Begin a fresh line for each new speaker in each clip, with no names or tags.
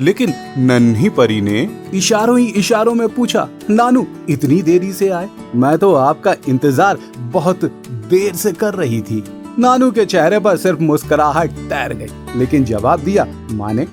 लेकिन नन्ही परी ने इशारों ही इशारों में पूछा, नानू इतनी देरी से आए? मैं तो आपका इंतजार बहुत देर से कर रही थी। नानू के चेहरे पर सिर्फ मुस्कुराहट तैर गई, लेकिन जवाब दिया माँ ने,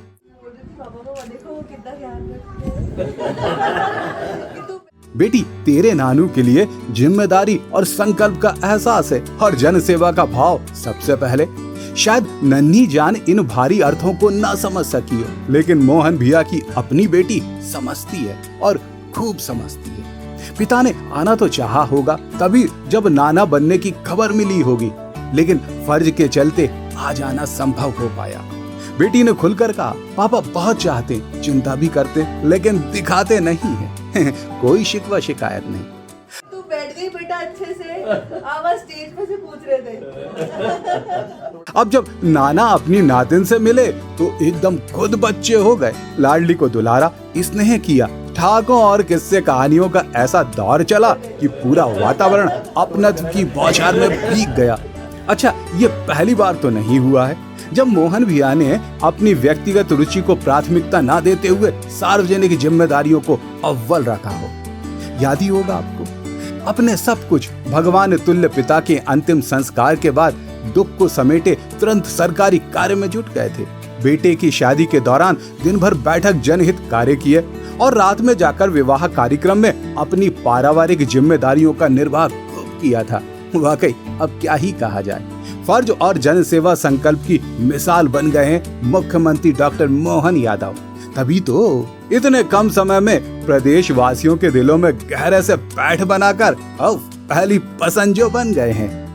बेटी तेरे नानू के लिए जिम्मेदारी और संकल्प का एहसास है और जन सेवा का भाव सबसे पहले। शायद नन्ही जान इन भारी अर्थों को ना समझ सकी हो, लेकिन मोहन भैया की अपनी बेटी समझती है और खूब समझती है। पिता ने आना तो चाहा होगा तभी जब नाना बनने की खबर मिली होगी, लेकिन फर्ज के चलते आ जाना संभव हो पाया। बेटी ने खुलकर कहा, पापा बहुत चाहते, चिंता भी करते, लेकिन दिखाते नहीं है। कोई शिकवा शिकायत नहीं।
तू बैठ गई बेटा अच्छे से, आवाज स्टेज पे से पूछ रहे थे।
अब जब नाना अपनी नातिन से मिले तो एकदम खुद बच्चे हो गए। लाडली को दुलारा, स्नेह किया, ठाकों और किस्से कहानियों का ऐसा दौर चला कि पूरा वातावरण अपनत्व की बौछार में भीग गया। अच्छा, ये पहली बार तो नहीं हुआ है जब मोहन भैया ने अपनी व्यक्तिगत रुचि को प्राथमिकता ना देते हुए सार्वजनिक जिम्मेदारियों को अव्वल रखा हो। याद ही होगा आपको, अपने सब कुछ भगवान तुल्य पिता के अंतिम संस्कार के बाद दुख को समेटे तुरंत सरकारी कार्य में जुट गए थे। बेटे की शादी के दौरान दिन भर बैठक जनहित कार्य किए और रात में जाकर विवाह कार्यक्रम में अपनी पारिवारिक जिम्मेदारियों का निर्वाह खूब किया था। वाकई अब क्या ही कहा जाए, फर्ज और जन सेवा संकल्प की मिसाल बन गए हैं मुख्यमंत्री डॉक्टर मोहन यादव। तभी तो इतने कम समय में प्रदेश वासियों के दिलों में गहरे से बैठ बनाकर अब पहली पसंद जो बन गए हैं।